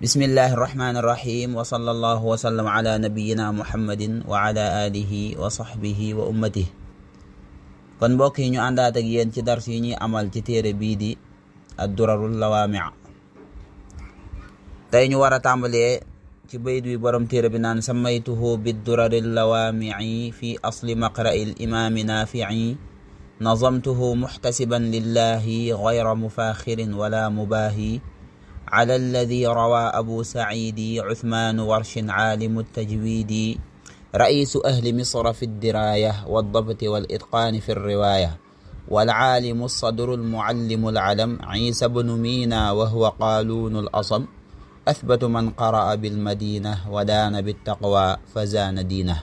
بسم الله الرحمن الرحيم وصلى الله وسلم على نبينا محمد وعلى آله وصحبه وأمته. kon mbokk yi ñu àndaat ak yéen ci dars yi ñuy amal ci téere bii di ad-durarul lawaami' tey ñu war a tàmbalee ci bayt wi borom téere bi naan sammaytuhu bid-duraril lawaami'i fi asli maqra'il imaami naafi'i nazamtuhu muhtasiban lillahi ghayra mufakhirin wala mubaahi على الذي روى أبو سعيد عثمان ورش عالم التجويد رئيس أهل مصر في الدراية والضبط والإتقان في الرواية والعالم الصدر المعلم العلم عيسى بن مينا وهو قالون الأصم أثبت من قرأ بالمدينة ودان بالتقوى فزان دينه.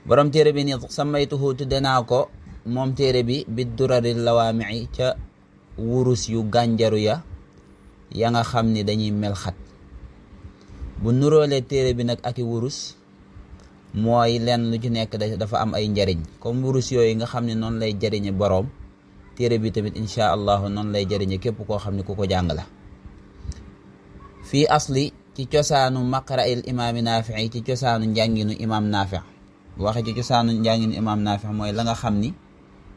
borom téere bi ni sammaytuhu tudde naa ko moom téere bi bid-duraril lawaami'i ca wurus yu gànjaru ya nga xam ni dañuy melxat. bu nuróolee téere bi nag ak i wurus mooy lenn lu ci nekk dafa am ay njariñ, comme wurus yooyu nga xam ne noonu lay jariñe boroom, téere bi tamit insha allahu noonu lay jariñe képp koo xam ne ku ko jàng la. fii asli ci cosaanu maqra'il imaami naafi' ci cosaanu njànginu imaam naafi'. waxe ci cosaanu njànginu imaam naafi' mooy la nga xam ni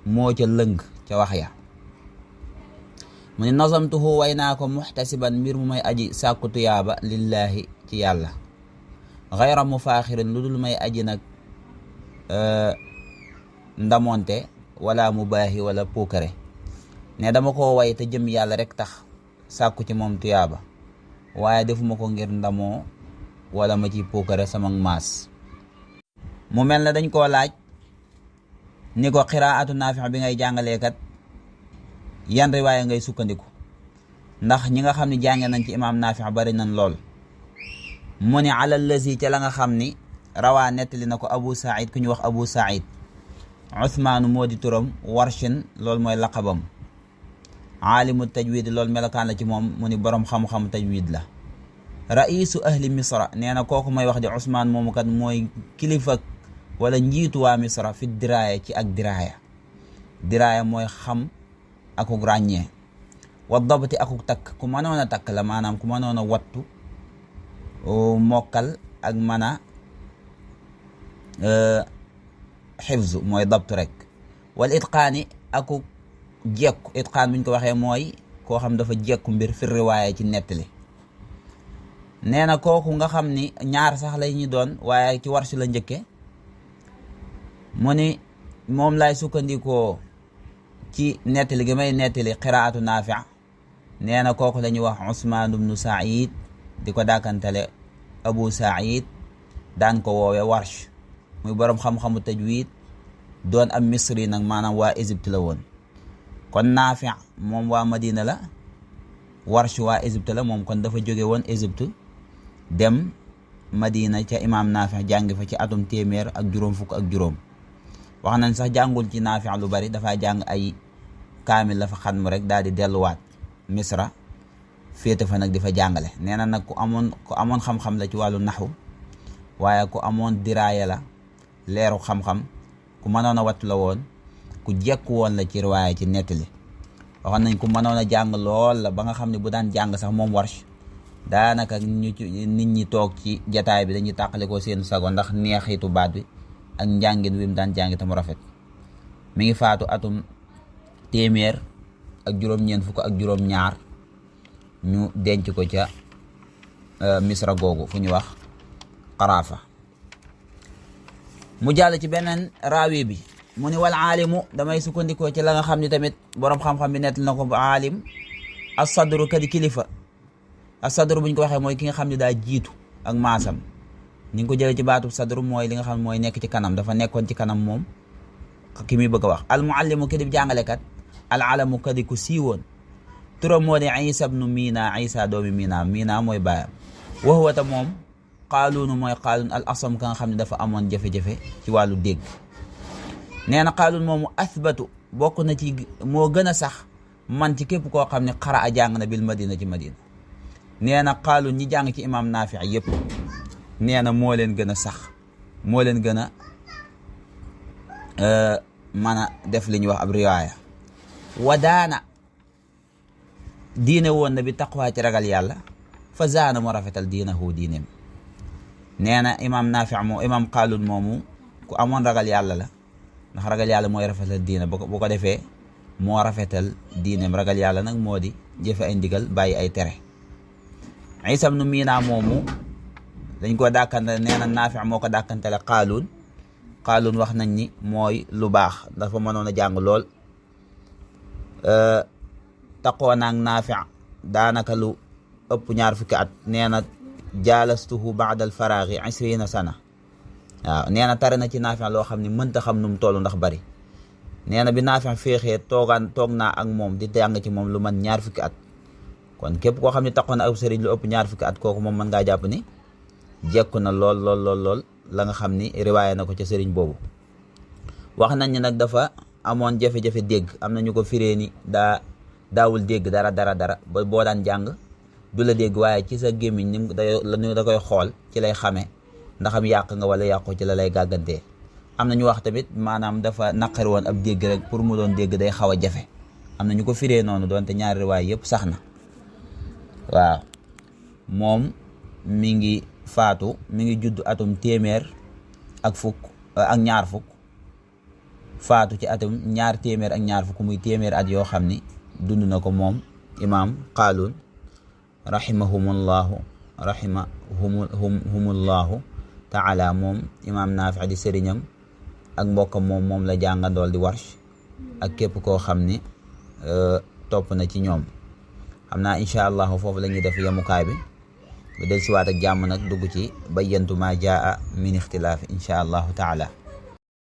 moo ca lëng ca wax ya. mu ne nazamtuhu way naa ko muhtasiban mbir mu may aji sàkku tuyaaba lillahi ci yàlla, xayra mufaaxirin lu dul may aji nag ndamonte wala mubaahi wala puukare. ne dama ko way te jëm yàlla rek tax sàkku ci moom tuyaaba, waaye defuma ko ngir ndamoo wala ma ci puukare sama maas. mu mel ne dañ koo laaj ni ko qiraatu naafi' bi ngay jàngalee kat yan riwaaya ngay sukkandiku, ndax ñi nga xam ne jànge nañ ci imaam naafi' bari nañ lool. mu ni ala lazi ca la nga xam ni rawaa nettali na ko abu said ku ñu wax abu said, usmaanu moo di turam, warshin loolu mooy laqabam, aalimu tajwid loolu melokaan la ci moom, mu ni boroom xam-xam tajwid la. raisu ahli misra nee na kooku may wax di usmaan moomu kat mooy kilifa wala njiitu waa misra fi diraaya ci ak diraaya mooy xam akuk ràññee, wa dabti akuk takk, ku mënoon a takk la, maanaam ku mënoon a wattu mokkal ak mën a xifzu mooy dabtu rek. wal itqaani akuk jekku, itqaan buñ ko waxee mooy koo xam dafa jekku mbir fi riwaaya ci nettali. nee na kooku nga xam ni ñaar sax lay ñu doon, waaye ci warsh la njëkke. mu ni moom lay sukkandikoo ci nettali gi may nettali qiraatu naafi' nee na kooku la ñuy wax Usmaan ibnu Saïd, di ko daakantale Abu Saïd, daan ko woowe warsh, muy boroom xam-xamu tajwid, doon am misri nag, maanaam waa Égypte la woon. kon naafi' moom waa Madina la, warsh waa Égypte la, moom kon dafa jóge woon Égypte dem Madina ca imaam naafi' jàngi fa ci atum 100 ak juróom. wax nañ sax jàngul ci naafi' lu bari, dafa jàng ay kaamil la fa xatmu rek daal di delluwaat misra féete fa nag di fa jàngale. nee na nag ku amoon xam-xam la ci wàllu naxwu, waaye ku amoon diraaya la, leeru xam-xam, ku mënoon a wattu la woon, ku jekku woon la ci riwaaya ci nettali. waxoon nañ ku mënoon a jàng lool la, ba nga xam ne bu daan jàng sax moom warsh daanaka nit ñi toog ci jataay bi dañuy tàqale ko seen sago ndax neexitu baat bi ak njàngin wi mu daan jàng te mu rafet. mi ngi faatu atum 100 ak juróom-ñeent fukk ak juróom-ñaar, ñu denc ko ca misra googu fu ñu wax Qaraafa. mu jàll ci beneen raawi bi, mu ni wal aalimu damay sukkandikoo ci la nga xam ne tamit boroom xam-xam bi nettal na ko. aalim as-sadru kadi kilifa, as-sadru buñ ko waxee mooy ki nga xam ne daa jiitu ak maasam. ni nga ko jëlee ci baatub sadru mooy li nga xam ne mooy nekk ci kanam, dafa nekkoon ci kanam moom ki muy bëgg a wax. al muallimu kadi jàngalekat, al alamu kadi ku siiwoon, turam moo di Isa ibnu Mina, Isa doomi Mina mooy baayam. wa huwa ta moom qaaluunu mooy qaaluun al asam ka nga xam ne dafa amoon jafe-jafe ci wàllu dégg. nee na qaaluun moomu athbatu bokk na ci moo gën a sax man ci képp koo xam ne xara a jàng na bil madina ci Madina. nee na qaaluun ñi jàng ci imaam Naafi' yëpp nee na moo leen gën a sax, moo leen gën a mën a def li ñuy wax ab riwaaya. wadaana diine woon na bi taqwa ci ragal yàlla fa zaana mu rafetal diinahu diineem. nee na imaam Naafi moom imaam Qaaluun moomu ku amoon ragal yàlla la, ndax ragal yàlla mooy rafetal diine. bu ko defee moo rafetal diineem. ragal yàlla nag moo di jëfe ay ndigal bàyyi ay tere. Iisa ibnu Miina moomu dañ ko dàkkante, nee na Naafi moo ko dàkkantele Qaaluun. Qaaluun wax nañ ni mooy lu baax, dafa mënoon a jàng lool. taqoo naag Naafi daanaka lu ëpp 20 fukki at. nee na jaalastuhu baada al faraaxi 20 sana. waaw nee na tare na ci Naafi loo xam ne mënta xam nu mu toll ndax bari. nee na bi Naafi féexee toog naa ak moom di jàng ci moom lu man 20 fukki at. kon képp koo xam ne taqoo na ak sëriñ lu ëpp 20 fukki at, kooku moom mën ngaa jàpp ni jekku na lool la nga xam ni riwaaya na ko ca sëriñ boobu. wax nañ ne nag dafa amoon jafe-jafe dégg. am na ñu ko firee ni daawul dégg dara ba boo daan jàng du la dégg, waaye ci sa gémmiñ ni da koy xool ci lay xamee ndaxam yàq nga wala yàqoo, ci la lay gàggantee. am na ñu wax tamit maanaam dafa naqari woon ab dégg rek, pour mu doon dégg day xaw a jafe. am na ñu ko firee noonu, doonte ñaari riwaay yëpp sax na. waaw moom mi ngi judd atum 100 ak ñaar fukk, faatu ci atum 200 ak ñaar fukk, muy 100 at yoo xam ni dund na ko moom imaam Qaaluun rahimahumullahu taala. moom imaam Naafi di sëriñam ak mbokkam moom la jàngandool di Warsh ak képp koo xam ni topp na ci ñoom. xam naa incha allahu foofu la ñuy def yemukaay bi, ba del siwaat ak jàmm nag dugg ci bayyantu ma jaa min ixtilaaf incha allahu taala.